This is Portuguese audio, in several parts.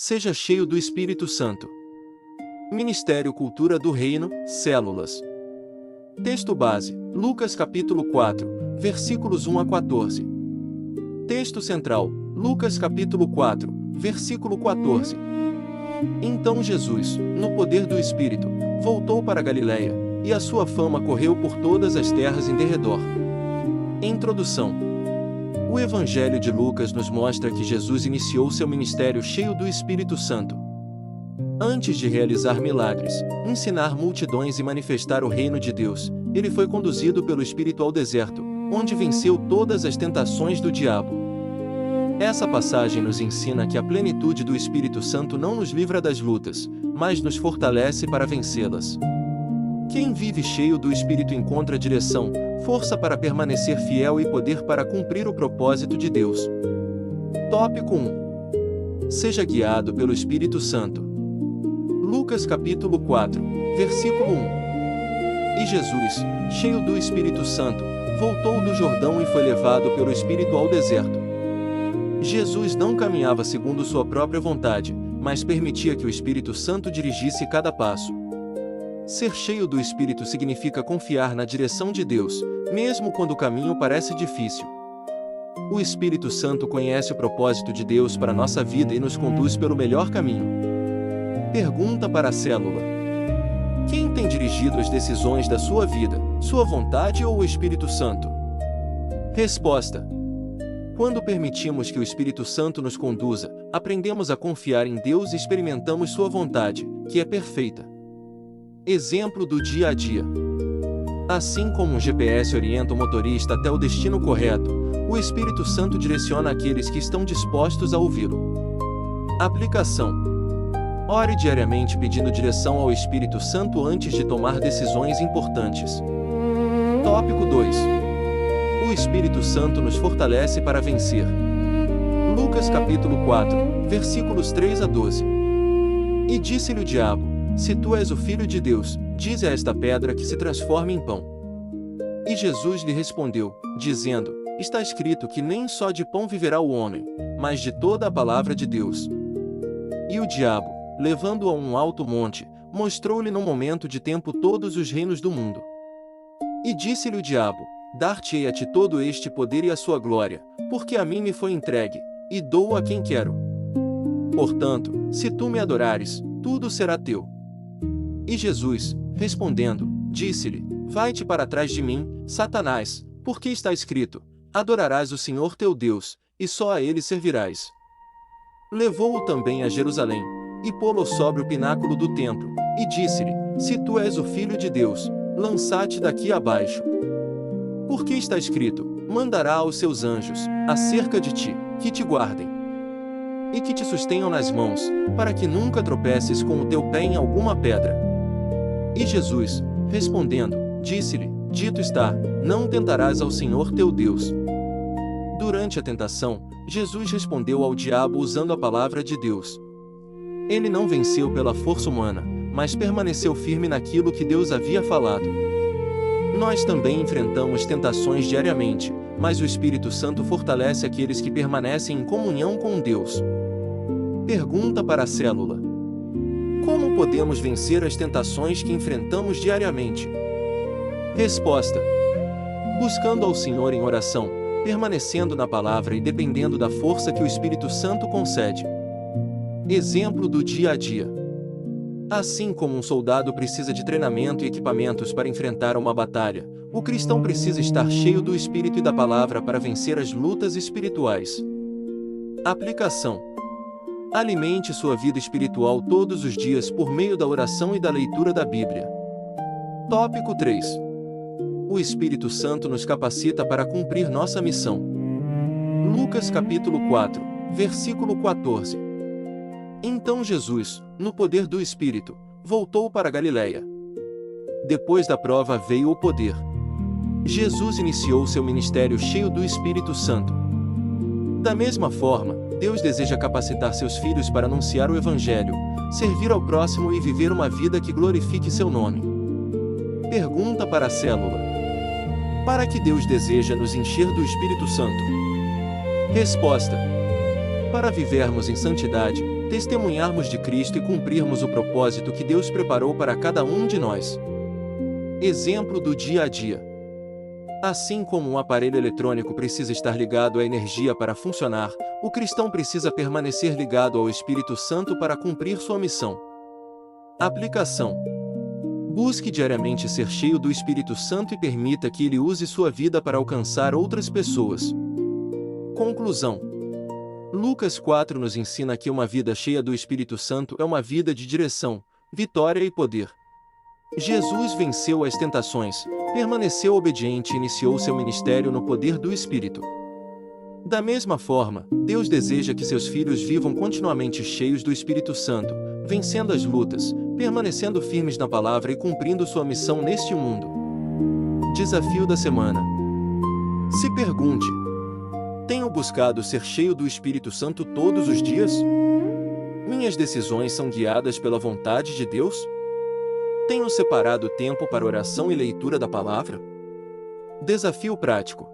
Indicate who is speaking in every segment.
Speaker 1: Seja cheio do Espírito Santo. Ministério Cultura do Reino, Células. Texto base, Lucas capítulo 4, versículos 1 a 14. Texto central, Lucas capítulo 4, versículo 14. Então Jesus, no poder do Espírito, voltou para Galiléia, e a sua fama correu por todas as terras em derredor. Introdução. O Evangelho de Lucas nos mostra que Jesus iniciou seu ministério cheio do Espírito Santo. Antes de realizar milagres, ensinar multidões e manifestar o reino de Deus, ele foi conduzido pelo Espírito ao deserto, onde venceu todas as tentações do diabo. Essa passagem nos ensina que a plenitude do Espírito Santo não nos livra das lutas, mas nos fortalece para vencê-las. Quem vive cheio do Espírito encontra direção, força para permanecer fiel e poder para cumprir o propósito de Deus. Tópico 1. Seja guiado pelo Espírito Santo. Lucas capítulo 4, versículo 1. E Jesus, cheio do Espírito Santo, voltou do Jordão e foi levado pelo Espírito ao deserto. Jesus não caminhava segundo sua própria vontade, mas permitia que o Espírito Santo dirigisse cada passo. Ser cheio do Espírito significa confiar na direção de Deus, mesmo quando o caminho parece difícil. O Espírito Santo conhece o propósito de Deus para nossa vida e nos conduz pelo melhor caminho. Pergunta para a célula: quem tem dirigido as decisões da sua vida, sua vontade ou o Espírito Santo? Resposta: quando permitimos que o Espírito Santo nos conduza, aprendemos a confiar em Deus e experimentamos sua vontade, que é perfeita. Exemplo do dia a dia. Assim como um GPS orienta o motorista até o destino correto, o Espírito Santo direciona aqueles que estão dispostos a ouvi-lo. Aplicação. Ore diariamente pedindo direção ao Espírito Santo antes de tomar decisões importantes. Tópico 2. O Espírito Santo nos fortalece para vencer. Lucas capítulo 4, versículos 3 a 12. E disse-lhe o diabo: se tu és o Filho de Deus, dize a esta pedra que se transforme em pão. E Jesus lhe respondeu, dizendo: está escrito que nem só de pão viverá o homem, mas de toda a palavra de Deus. E o diabo, levando-o a um alto monte, mostrou-lhe num momento de tempo todos os reinos do mundo. E disse-lhe o diabo: dar-te-ei a ti todo este poder e a sua glória, porque a mim me foi entregue, e dou-o a quem quero. Portanto, se tu me adorares, tudo será teu. E Jesus, respondendo, disse-lhe: vai-te para trás de mim, Satanás, porque está escrito: adorarás o Senhor teu Deus, e só a ele servirás. Levou-o também a Jerusalém, e pô-lo sobre o pináculo do templo, e disse-lhe: se tu és o Filho de Deus, lança-te daqui abaixo. Porque está escrito: mandará aos seus anjos, acerca de ti, que te guardem, e que te sustenham nas mãos, para que nunca tropeces com o teu pé em alguma pedra. E Jesus, respondendo, disse-lhe: dito está, não tentarás ao Senhor teu Deus. Durante a tentação, Jesus respondeu ao diabo usando a palavra de Deus. Ele não venceu pela força humana, mas permaneceu firme naquilo que Deus havia falado. Nós também enfrentamos tentações diariamente, mas o Espírito Santo fortalece aqueles que permanecem em comunhão com Deus. Pergunta para a célula: como podemos vencer as tentações que enfrentamos diariamente? Resposta: buscando ao Senhor em oração, permanecendo na palavra e dependendo da força que o Espírito Santo concede. Exemplo do dia a dia. Assim como um soldado precisa de treinamento e equipamentos para enfrentar uma batalha, o cristão precisa estar cheio do Espírito e da palavra para vencer as lutas espirituais. Aplicação. Alimente sua vida espiritual todos os dias por meio da oração e da leitura da Bíblia. Tópico 3. O Espírito Santo nos capacita para cumprir nossa missão. Lucas capítulo 4, versículo 14. Então Jesus, no poder do Espírito, voltou para Galiléia. Depois da prova veio o poder. Jesus iniciou seu ministério cheio do Espírito Santo. Da mesma forma, Deus deseja capacitar seus filhos para anunciar o Evangelho, servir ao próximo e viver uma vida que glorifique seu nome. Pergunta para a célula: para que Deus deseja nos encher do Espírito Santo? Resposta: para vivermos em santidade, testemunharmos de Cristo e cumprirmos o propósito que Deus preparou para cada um de nós. Exemplo do dia a dia. Assim como um aparelho eletrônico precisa estar ligado à energia para funcionar, o cristão precisa permanecer ligado ao Espírito Santo para cumprir sua missão. Aplicação: busque diariamente ser cheio do Espírito Santo e permita que ele use sua vida para alcançar outras pessoas. Conclusão: Lucas 4 nos ensina que uma vida cheia do Espírito Santo é uma vida de direção, vitória e poder. Jesus venceu as tentações, permaneceu obediente e iniciou seu ministério no poder do Espírito. Da mesma forma, Deus deseja que seus filhos vivam continuamente cheios do Espírito Santo, vencendo as lutas, permanecendo firmes na palavra e cumprindo sua missão neste mundo. Desafio da semana. Se pergunte: tenho buscado ser cheio do Espírito Santo todos os dias? Minhas decisões são guiadas pela vontade de Deus? Tenho separado tempo para oração e leitura da palavra? Desafio prático.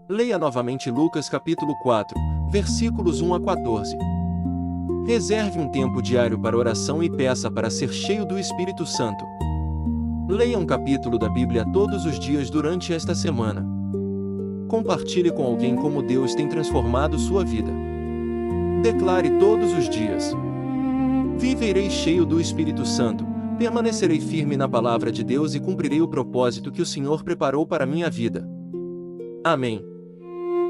Speaker 1: Leia novamente Lucas capítulo 4, versículos 1 a 14. Reserve um tempo diário para oração e peça para ser cheio do Espírito Santo. Leia um capítulo da Bíblia todos os dias durante esta semana. Compartilhe com alguém como Deus tem transformado sua vida. Declare todos os dias: viverei cheio do Espírito Santo, permanecerei firme na palavra de Deus e cumprirei o propósito que o Senhor preparou para minha vida. Amém.